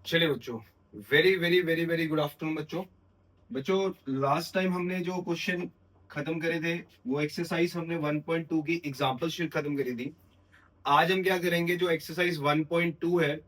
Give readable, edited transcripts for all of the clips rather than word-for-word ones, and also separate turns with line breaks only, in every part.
चलिए बच्चों, very very very very good afternoon बच्चों। बच्चों, लास्ट टाइम हमने जो क्वेश्चन खत्म करे थे वो एक्सरसाइज हमने 1.2 की एग्जांपल शीट खत्म करी थी। आज हम क्या करेंगे, जो एक्सरसाइज 1.2 है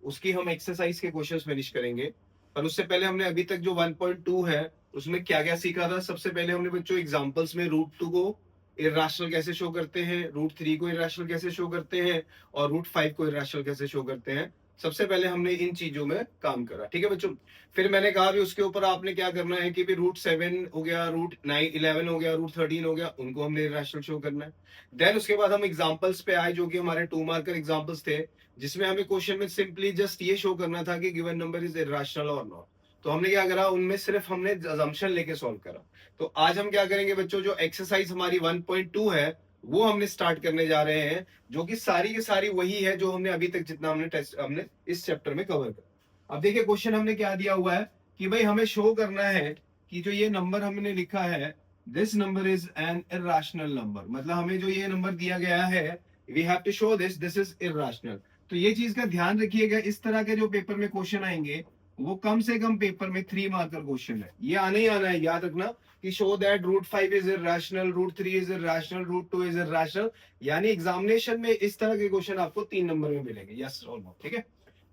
उसकी हम एक्सरसाइज के क्वेश्चंस फिनिश करेंगे। पर उससे पहले हमने अभी तक जो 1.2 है उसमें क्या क्या सीखा था। सबसे पहले हमने बच्चों एग्जांपल्स में रूट 2 को इर्रेशनल कैसे शो करते हैं, रूट 3 को इर्रेशनल कैसे शो करते हैं और रूट 5 को इर्रेशनल कैसे शो करते हैं। सबसे पहले हमने इन चीजों में काम करा, ठीक है बच्चों। फिर मैंने कहा भी उसके ऊपर आपने क्या करना है कि भी रूट 7 हो गया, रूट 9 11 हो गया, रूट 13 हो गया, उनको हमने इर्रेशनल शो करना है। देन उसके बाद हम एग्जांपल्स पे आए जो कि हमारे 2 मार्कर एग्जांपल्स थे, जिसमें हमें क्वेश्चन में सिंपली जस्ट ये शो करना था कि गिवन नंबर इज इर्रेशनल और नॉट। तो हमने क्या करा, उनमें सिर्फ हमने अजम्पशन लेके सॉल्व करा। तो आज हम क्या करेंगे बच्चों, जो एक्सरसाइज हमारी 1.2 है वो हमने स्टार्ट करने जा रहे हैं, जो कि सारी की सारी वही है जो हमने अभी तक जितना हमने इस चैप्टर में कवर करा। अब देखिए क्वेश्चन हमने क्या दिया हुआ है कि भाई हमें शो करना है कि जो ये नंबर हमने लिखा है, this number is an irrational number. मतलब हमें जो ये नंबर दिया गया है, we have to show this is irrational. तो ये चीज का ध्यान रखिएगा, इस तरह के जो पेपर में क्वेश्चन आएंगे वो कम से कम पेपर में 3 मार्कर क्वेश्चन है, ये आने ही आना है, याद रखना कि show that root 5 is irrational, root 3 is irrational, root 2 is irrational. यानी एग्जामिनेशन में इस तरह के क्वेश्चन आपको 3 नंबर में मिलेंगे, यस और नो, ठीक है।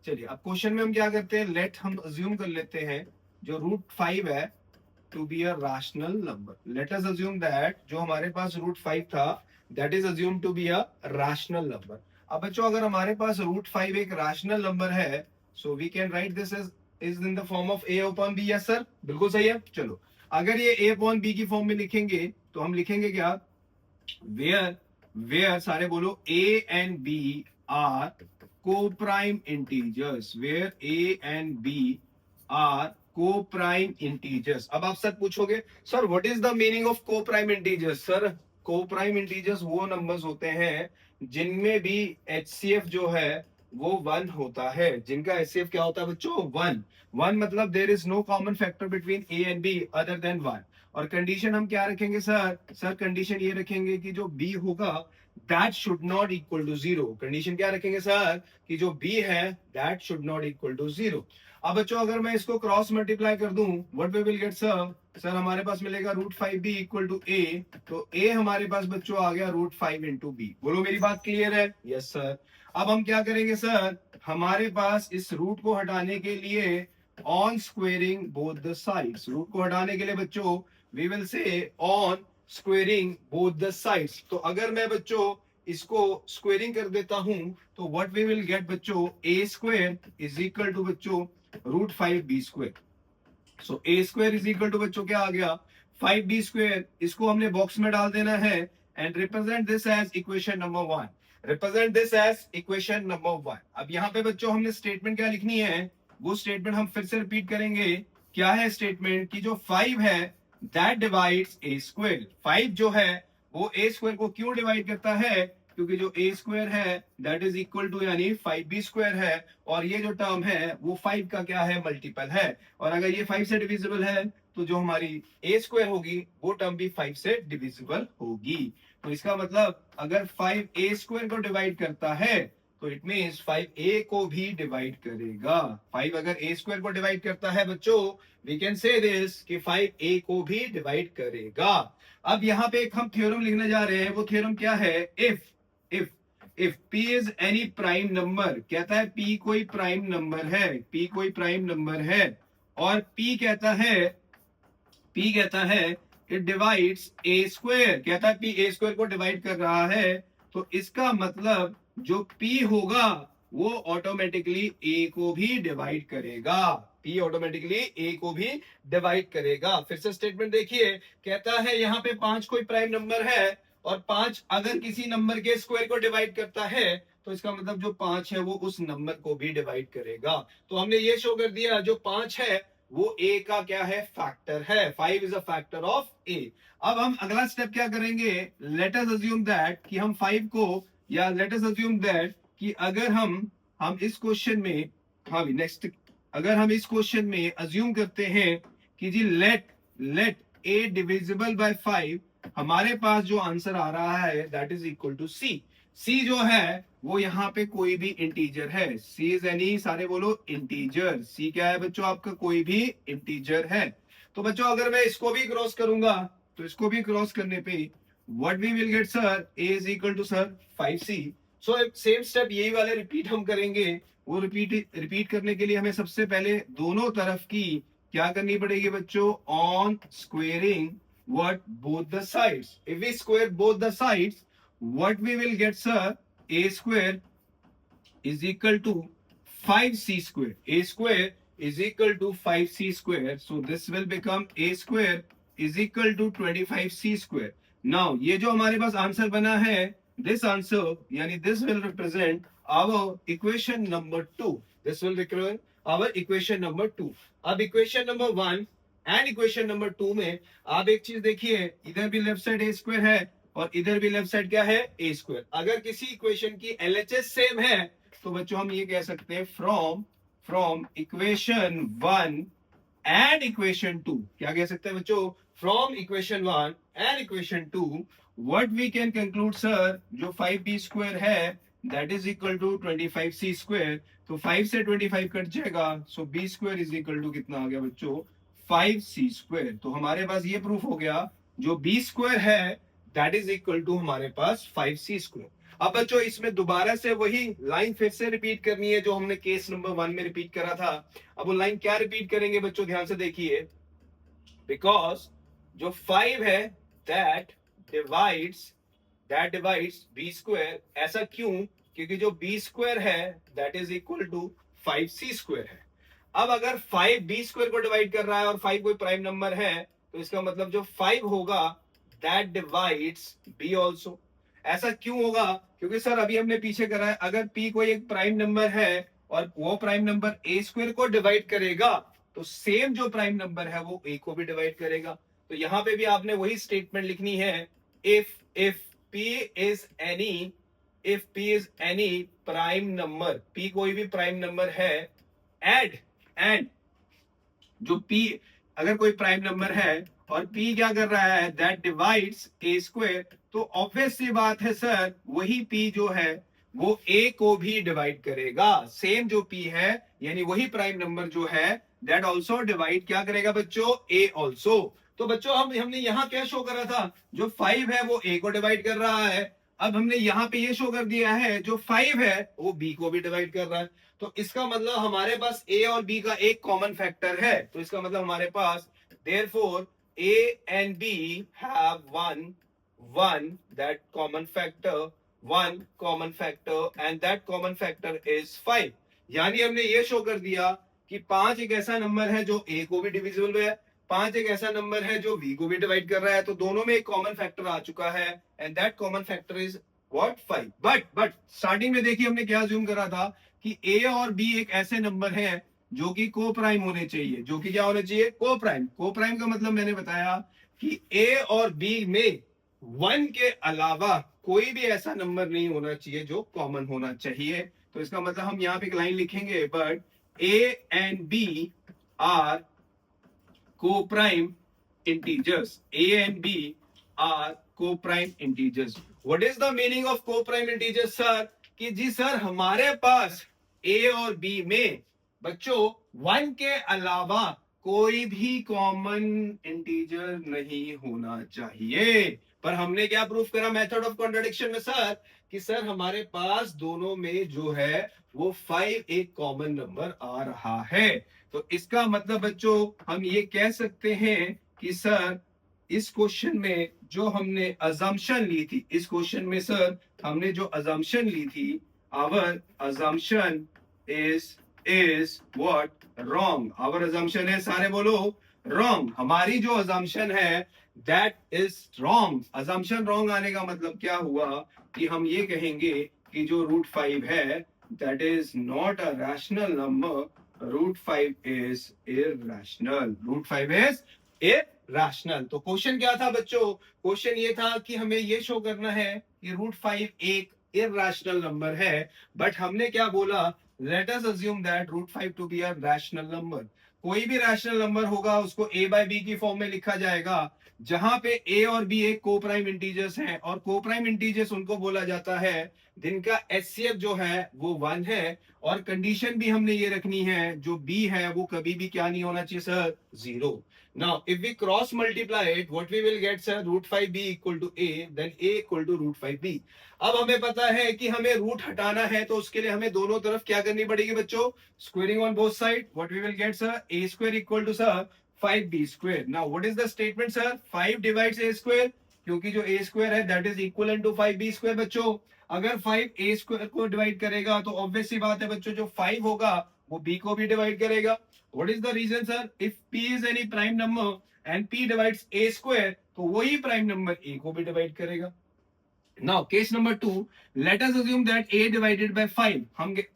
चलिए अब क्वेश्चन में हम क्या करते हैं, लेट हम अज्यूम कर लेते हैं जो रूट 5 है to be a rational number. Let us assume that जो हमारे पास रूट 5 था that is assume to be a rational number. अब बच्चों अगर हमारे पास रूट 5 एक रैशनल नंबर है, so we can write this as is in the form of a upon b। Yes sir, बिल्कुल सही है। चलो अगर ये a upon b की फॉर्म में लिखेंगे तो हम लिखेंगे क्या, वेयर वेयर सारे बोलो a and b are co-prime integers, where a and b are co-prime integers। अब आप सर पूछोगे sir what is the meaning of co-prime integers। Sir co-prime integers वो नंबर्स होते हैं जिनमें भी HCF जो है वो 1 होता है, जिनका HCF क्या होता है बच्चों, 1। 1 मतलब there is no common factor between a and b other than 1। और कंडीशन हम क्या रखेंगे सर, सर कंडीशन ये रखेंगे कि जो b होगा that should not equal to 0। Condition क्या रखेंगे सर कि जो b है that should not equal to 0। अब बच्चों अगर मैं इसको क्रॉस मल्टीप्लाई कर दूं, what we will get sir, sir हमारे पास मिलेगा root 5b equal to a। तो a हमारे पास बच्चों आ गया रूट 5 इंटू बी। बोलो मेरी बात क्लियर है, यस सर। अब हम क्या करेंगे सर, हमारे पास इस रूट को हटाने के लिए on squaring both the sides, root को हटाने के लिए बच्चों we will say on squaring both the sides. तो अगर मैं बच्चों इसको स्क्वेयरिंग कर देता हूं तो व्हाट वी विल गेट बच्चों, a square is equal to बच्चों root 5b square. So a square is equal to बच्चों क्या आ गया, 5b स्क्वेयर। इसको हमने बॉक्स में डाल देना है and represent this as equation number 1। Represent this as equation number 1। अब यहाँ पे बच्चों हमने स्टेटमेंट क्या लिखनी है, वो स्टेटमेंट हम फिर से रिपीट करेंगे। क्या है स्टेटमेंट की जो 5 है दैट डिवाइड्स ए स्क्वेयर। 5 जो है वो ए स्क्वायर को क्यों डिवाइड करता है, क्योंकि जो ए स्क्वायर है दैट इज इक्वल टू यानी 5b स्क्वायर है, और ये जो टर्म है वो 5 का क्या है, मल्टीपल है। और अगर ये 5 से डिविजिबल है तो जो हमारी ए स्क्वायर होगी वो टर्म भी 5 से डिविजिबल होगी। तो इसका मतलब अगर 5 ए स्क्वायर को डिवाइड करता है तो इट मीन्स 5a को भी डिवाइड करेगा। 5 अगर a स्क्वायर को डिवाइड करता है बच्चों, वी कैन से दिस कि 5a को भी डिवाइड करेगा। अब यहाँ पे एक हम थ्योरम लिखने जा रहे हैं, वो थ्योरम क्या है, if if p is any prime number. कहता है p कोई प्राइम नंबर है, p कोई प्राइम नंबर है, और p कहता है इट डिवाइड्स a स्क्वायर। कहता है p a स्क्वायर को डिवाइड कर रहा है, तो इसका मतलब जो p होगा वो ऑटोमेटिकली a को भी डिवाइड करेगा। p ऑटोमेटिकली a को भी डिवाइड करेगा। फिर से स्टेटमेंट देखिए, कहता है यहाँ पे 5 कोई प्राइम नंबर है और 5 अगर किसी नंबर के स्क्वायर को डिवाइड करता है तो इसका मतलब जो 5 है वो उस नंबर को भी डिवाइड करेगा। तो हमने ये शो कर दिया जो 5 है वो a का क्या है, फैक्टर है। 5 is a factor of a। अब हम अगला स्टेप क्या करेंगे, लेट अस अज्यूम दैट कि हम 5 को, या लेट अस अज्यूम दैट कि अगर हम इस क्वेश्चन में, हाँ भी नेक्स्ट, अगर हम इस क्वेश्चन में अज्यूम करते हैं कि जी लेट a डिविजिबल बाय 5, हमारे पास जो आंसर आ रहा है that is equal to c। C जो है वो यहाँ पे कोई भी इंटीजर है, सी इज एनी, सारे बोलो इंटीजर, सी क्या है बच्चों आपका कोई भी इंटीजर है। तो बच्चों अगर मैं इसको भी क्रॉस करूंगा तो इसको भी क्रॉस करने पे what we will get sir, a is equal to sir 5c। So same step यही वाले रिपीट हम करेंगे। वो रिपीट करने के लिए हमें सबसे पहले दोनों तरफ की क्या करनी पड़ेगी बच्चों, on squaring what both the sides. If we square both the sides, what we will get sir, a square is equal to 5c square. A square is equal to 5c square. So this will become a square is equal to 25c square. Now ये जो हमारे पास answer बना है, this answer यानी this will represent our equation number 2. This will represent our equation number 2. अब equation number 1 and equation number 2 में आप एक चीज देखिए, इधर भी लेफ्ट साइड ए स्क्वायर है और इधर भी लेफ्ट साइड क्या है, ए स्क्वायर। अगर किसी इक्वेशन की एलएचएस सेम है तो बच्चों हम ये कह सकते हैं फ्रॉम इक्वेशन 1 एंड इक्वेशन 2, क्या कह सकते हैं बच्चों, from equation 1 and equation 2 what we can conclude sir, जो 5b स्क्वायर है that is equal to 25c square. तो 5 से 25 कट जाएगा, so b square is equal to कितना आ गया बच्चों, 5c स्क्वायर। तो हमारे पास ये प्रूफ हो गया, जो b स्क्वायर है दैट इज इक्वल टू हमारे पास 5c स्क्वायर। अब बच्चों इसमें दोबारा से वही लाइन फिर से रिपीट करनी है जो हमने केस नंबर 1 में रिपीट करा था। अब वो लाइन क्या रिपीट करेंगे बच्चों, ध्यान से देखिए, बिकॉज जो 5 है दैट डिवाइड्स b स्क्वायर। ऐसा क्यों, क्योंकि जो b स्क्वायर है that is equal to 5c square है। अब अगर 5 b स्क्वायर को डिवाइड कर रहा है और 5 कोई प्राइम नंबर है तो इसका मतलब जो 5 होगा दैट डिवाइड्स b ऑल्सो। ऐसा क्यों होगा, क्योंकि सर अभी हमने पीछे करा है, अगर p कोई एक प्राइम नंबर है और वो प्राइम नंबर a स्क्वायर को डिवाइड करेगा तो सेम जो प्राइम नंबर है वो a को भी डिवाइड करेगा। तो यहां पे भी आपने वही स्टेटमेंट लिखनी है, if p is any prime number, p कोई भी प्राइम नंबर है, एंड जो p अगर कोई प्राइम नंबर है और p क्या कर रहा है, दैट डिवाइड्स a स्क्वायर, तो ऑब्वियस सी बात है सर वही p जो है वो a को भी डिवाइड करेगा। सेम जो p है यानी वही प्राइम नंबर जो है दैट ऑल्सो डिवाइड क्या करेगा बच्चों, a ऑल्सो। तो बच्चों हमने यहाँ क्या शो करा था, जो 5 है वो a को डिवाइड कर रहा है। अब हमने यहाँ पे ये शो कर दिया है जो 5 है वो b को भी डिवाइड कर रहा है। तो इसका मतलब हमारे पास a और b का एक कॉमन फैक्टर है। तो इसका मतलब हमारे पास therefore a and b have one that common factor, and that common factor is 5। यानी हमने ये शो कर दिया कि 5 एक ऐसा नंबर है जो a को भी डिविजिबल है, 5 एक ऐसा नंबर है जो v को भी डिवाइड कर रहा है। तो दोनों में एक कॉमन फैक्टर आ चुका है and that common factor is what, 5। But starting में देखिए हमने क्या ज्यूम करा था कि a और b एक ऐसे नंबर हैं जो कि को प्राइम होने चाहिए, जो कि क्या होने चाहिए, को प्राइम। को प्राइम का मतलब मैंने बताया कि a और b में 1 के अलावा कोई भी ऐसा नंबर नहीं होना चाहिए जो कॉमन होना चाहिए। तो इसका मतलब हम यहाँ पे एक लाइन लिखेंगे, but a and b are co-prime integers. A and B are co-prime integers. What is the meaning of co-prime integers, sir? कि जी सर हमारे पास A और B में बच्चों 1 के अलावा कोई भी कॉमन इंटीजर नहीं होना चाहिए। पर हमने क्या प्रूफ करा मेथड ऑफ कॉन्ट्रडिक्शन में सर, कि सर हमारे पास दोनों में जो है वो 5 एक कॉमन नंबर आ रहा है। तो इसका मतलब बच्चों हम ये कह सकते हैं कि सर इस क्वेश्चन में जो हमने अजम्पशन ली थी, इस क्वेश्चन में सर हमने जो अजम्पशन ली थी, our assumption is what, wrong. Our assumption है, सारे बोलो रॉन्ग। हमारी जो अजम्पशन है that is wrong. Assumption wrong आने का मतलब क्या हुआ कि हम ये कहेंगे कि जो रूट 5 है that is not a rational number, root 5 is irrational, root 5 is irrational. तो क्वेश्चन क्या था बच्चों, क्वेश्चन ये था कि हमें ये शो करना है कि रूट 5 एक इरैशनल नंबर है, बट हमने क्या बोला, let us assume that root 5 to be a rational number. कोई भी रैशनल नंबर होगा उसको a बाय बी की फॉर्म में लिखा जाएगा, जहां पे a और b एक को प्राइम इंटीजर्स हैं, और को प्राइम इंटीजर्स उनको बोला जाता है जिनका एचसीएफ जो है वो 1 है, और कंडीशन भी हमने ये रखनी है जो b है वो कभी भी क्या नहीं होना चाहिए sir, 0। Now, if we cross multiply it, what we will get, sir? Root 5b equal to a, then a equal to root 5b. अब हमें पता है कि हमें रूट हटाना है, तो उसके लिए हमें दोनों तरफ क्या करनी पड़ेगी बच्चों, squaring on both side. What we will get sir, a square equal to sir 5b square. Now what is the statement sir, 5 divides a square, क्योंकि जो a स्क्वायर है that is equal to 5b square. बच्चों अगर 5 a square को divide करेगा तो obvious सी बात है बच्चों, जो 5 होगा वो b को भी डिवाइड करेगा. What is the reason sir, if p is any prime number and p divides a square, तो वही प्राइम नंबर a को भी डिवाइड करेगा. Now case number 2, let us assume that a divided by 5.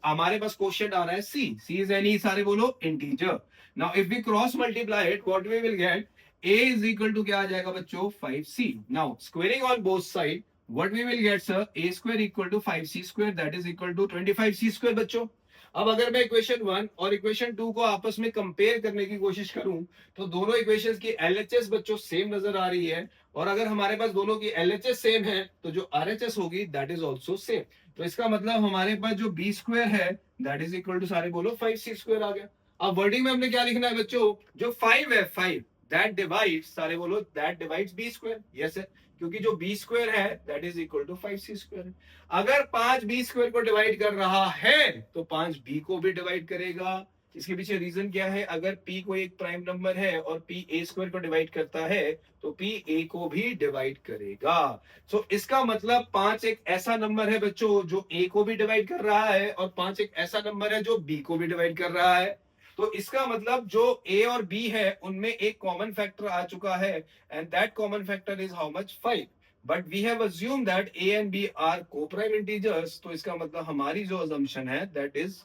हमारे पास question आ रहा है c is any, सारे बोलो integer. Now if we cross multiply it, what we will get, a is equal to क्या आ जाएगा बच्चों, 5c. Now squaring on both side, what we will get sir, a square equal to 5c square, that is equal to 25c square. बच्चों अब अगर मैं equation 1 और equation 2 को आपस में कंपेयर करने की कोशिश करूं, तो दोनों इक्वेशंस की एलएचएस बच्चों सेम नजर आ रही है, और अगर हमारे पास दोनों की एलएचएस सेम है तो जो आरएचएस होगी दैट इज आल्सो सेम. तो इसका मतलब हमारे पास जो बी स्क्वायर है दैट इज इक्वल टू, सारे बोलो 5c स्क्वायर आ गया. अब वर्डिंग में हमने क्या लिखना है बच्चों, जो 5 है 5 दैट डिवाइड्स, सारे बोलो that divides b square. Yes है, क्योंकि जो बी स्क्वायर है that is equal to 5c square है. अगर 5 बी स्क्वायर को डिवाइड कर रहा है तो 5 बी को भी डिवाइड करेगा. इसके पीछे रीजन क्या है, अगर p कोई एक प्राइम नंबर है और p a स्क्वायर को डिवाइड करता है तो p a को भी डिवाइड करेगा. सो इसका मतलब 5 एक ऐसा नंबर है बच्चों जो a को भी डिवाइड कर रहा है, और 5 एक ऐसा नंबर है जो b को भी डिवाइड कर रहा है. तो इसका मतलब जो a और b है उनमें एक कॉमन फैक्टर आ चुका है, and that common factor is how much, 5. But we have assume that a and b are coprime integers, तो इसका मतलब हमारी जो अजम्पशन है that is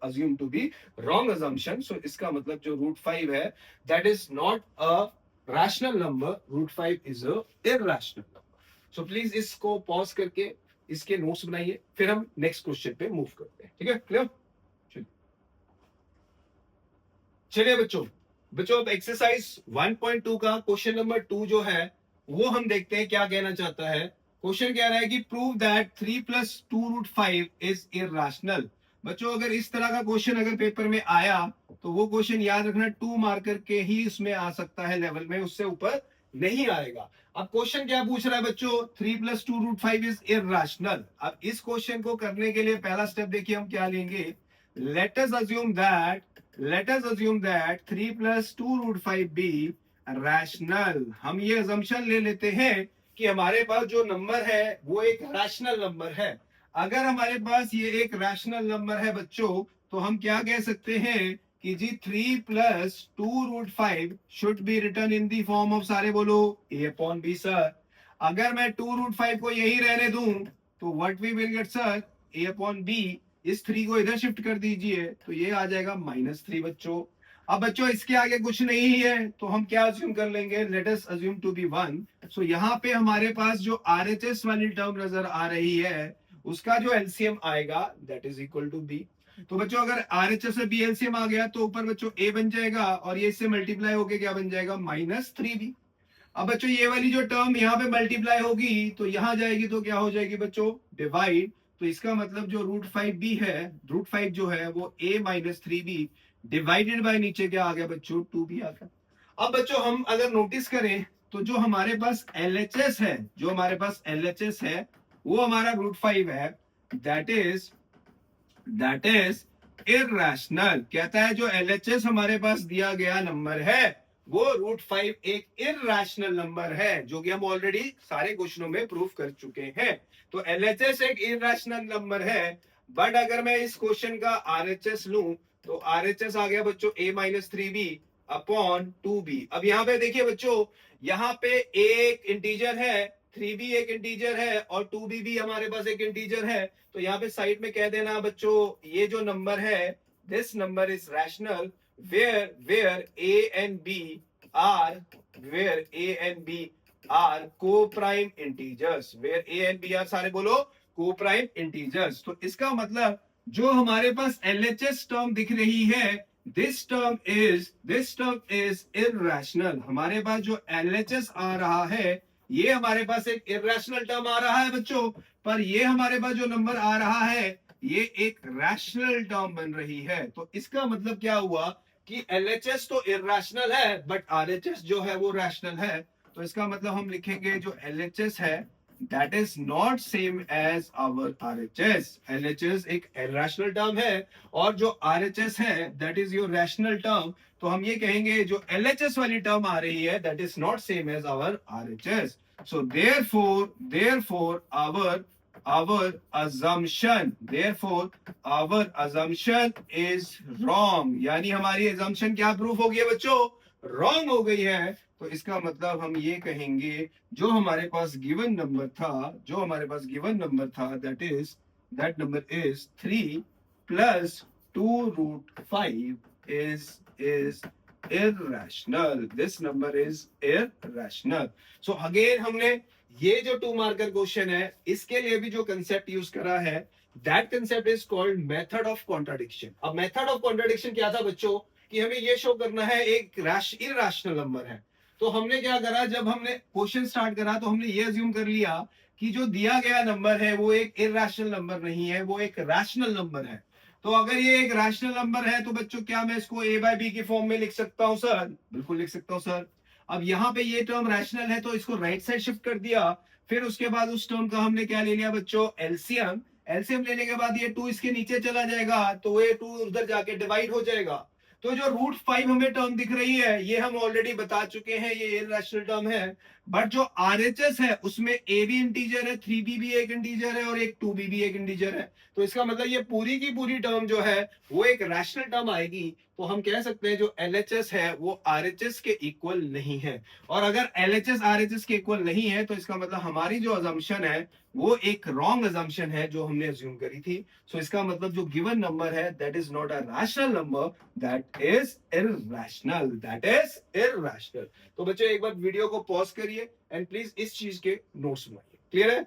assume to be wrong assumption. So इसका मतलब जो रूट 5 है that is not a rational number, root 5 is a irrational number. So please इसको पॉज करके इसके नोट्स बनाइए, फिर हम नेक्स्ट क्वेश्चन पे मूव करते हैं. ठीक है, क्लियर? चलिए बच्चों अब एक्सरसाइज 1.2 का क्वेश्चन नंबर 2 जो है वो हम देखते हैं क्या कहना चाहता है. क्वेश्चन कह रहा है कि prove that 3 plus 2 root 5 is irrational. बच्चों अगर इस तरह का क्वेश्चन अगर पेपर में आया तो वो क्वेश्चन याद रखना 2 मार्कर के ही उसमें आ सकता है लेवल में, उससे ऊपर नहीं आएगा. अब क्वेश्चन क्या पूछ रहा है बच्चों, 3 प्लस 2 रूट 5 इज इररेशनल. अब इस क्वेश्चन को करने के लिए पहला स्टेप देखिए हम क्या लेंगे. Let us assume that 3 plus 2 root 5 be rational. हम ये अजम्पशन ले लेते हैं कि हमारे पास जो नंबर है वो एक रैशनल नंबर है. अगर हमारे पास ये एक रैशनल नंबर है बच्चों, तो हम क्या कह सकते हैं कि जी 3 plus 2 root 5 should be written in the form of, सारे बोलो a अपॉन बी. सर अगर मैं 2 रूट 5 को यही रहने दूं तो what we will get sir, a upon b. इस 3 को इधर शिफ्ट कर दीजिए तो ये आ जाएगा -3 बच्चों. अब बच्चों इसके आगे कुछ नहीं है तो हम क्या अज्यूम कर लेंगे, let us assume to be 1. So यहाँ पे हमारे पास जो आरएचएस वाली टर्म नजर आ रही है उसका जो एलसीएम आएगा that is equal to b. तो बच्चों अगर आरएचएस से बी एलसीएम आ गया तो ऊपर बच्चों a बन जाएगा और ये इससे मल्टीप्लाई होके क्या बन जाएगा, -3b. अब बच्चों ये वाली जो टर्म यहाँ पे मल्टीप्लाई होगी तो यहाँ जाएगी तो क्या हो जाएगी बच्चों, डिवाइड. तो इसका मतलब जो रूट 5b है, रूट 5 जो है वो a -3b डिवाइडेड बाय नीचे क्या आ गया बच्चों, 2b आ गया. अब बच्चों हम अगर नोटिस करें तो जो हमारे पास एलएचएस है, जो हमारे पास एलएचएस है वो हमारा रूट 5 है, दैट इज इररेशनल. कहता है जो एलएचएस हमारे पास दिया गया नंबर है वो रूट 5 एक इररेशनल नंबर है, जो कि हम ऑलरेडी सारे क्वेश्चनों में प्रूव कर चुके हैं. तो एलएचएस एक इररेशनल नंबर है. बट अगर मैं इस क्वेश्चन का आरएचएस लूं तो आरएचएस आ गया बच्चों a-3b अपॉन 2b. अब यहाँ पे देखिए बच्चों, यहाँ पे a एक इंटीजर है, 3b एक इंटीजर है और 2b भी हमारे पास एक इंटीजर है. तो यहाँ पे साइड में कह देना बच्चों ये जो नंबर है this number is rational where a and b are co-prime integers, where a and b are, सारे बोलो co-prime integers. तो इसका मतलब जो हमारे पास LHS टर्म दिख रही है दिस टर्म इज इररेशनल। हमारे पास जो LHS आ रहा है ये हमारे पास एक इररेशनल टर्म आ रहा है बच्चों, पर ये हमारे पास जो नंबर आ रहा है ये एक रैशनल टर्म बन रही है। तो इसका मतलब क्या हुआ कि LHS तो इररेशनल है बट RHS जो है वो रैशनल है। तो इसका मतलब हम लिखेंगे जो LHS है that is not same as our RHS। LHS एक irrational term है और जो RHS है that is your rational term। तो हम ये कहेंगे जो LHS वाली टर्म आ रही है that is not same as our RHS। So therefore our assumption is wrong। यानी हमारी assumption क्या प्रूफ हो गई है बच्चों? रॉन्ग हो गई है। तो इसका मतलब हम ये कहेंगे जो हमारे पास गिवन नंबर था that number is 3 plus 2√5 is irrational। This number is irrational। So again हमने ये जो 2 मार्कर क्वेश्चन है इसके लिए भी जो कंसेप्ट यूज करा है that concept is called method of contradiction. अब मेथड ऑफ कॉन्ट्राडिक्शन क्या था बच्चों कि हमें ये शो करना है एक इररेशनल नंबर है। तो हमने क्या करा, जब हमने क्वेश्चन स्टार्ट करा तो हमने ये अज्यूम कर लिया कि जो दिया गया नंबर है वो एक इररेशनल नंबर नहीं है, वो एक रैशनल नंबर है। तो अगर ये एक रैशनल नंबर है तो बच्चों क्या मैं इसको a/b की फॉर्म में लिख सकता हूं सर? बिल्कुल लिख सकता हूं सर। अब यहाँ पे ये टर्म रैशनल है तो इसको राइट साइड शिफ्ट कर दिया। फिर उसके बाद उस टर्म का हमने क्या ले लिया बच्चों? एलसीएम। एलसीएम लेने के बाद ये 2 इसके नीचे चला जाएगा तो ये 2 उधर जाके डिवाइड हो जाएगा। तो जो √5 हमें टर्म दिख रही है ये हम ऑलरेडी बता चुके हैं ये इररेशनल टर्म है। बट जो RHS है उसमें a भी इंटीजर है, 3b भी एक इंटीजर है और एक 2b भी एक इंटीजर है। तो इसका मतलब ये पूरी की पूरी टर्म जो है वो एक रैशनल टर्म आएगी। तो हम कह सकते हैं जो LHS है वो RHS के इक्वल नहीं है। और अगर LHS RHS के इक्वल नहीं है तो इसका मतलब हमारी जो अजम्पशन है वो एक रॉन्ग अजम्पशन है जो हमने अज्यूम करी थी। सो इसका मतलब जो गिवन नंबर है that is not a rational number, that is irrational. तो बच्चों एक बार वीडियो को पॉज करिए एंड प्लीज इस चीज के नोट्स बनाइए। क्लियर है?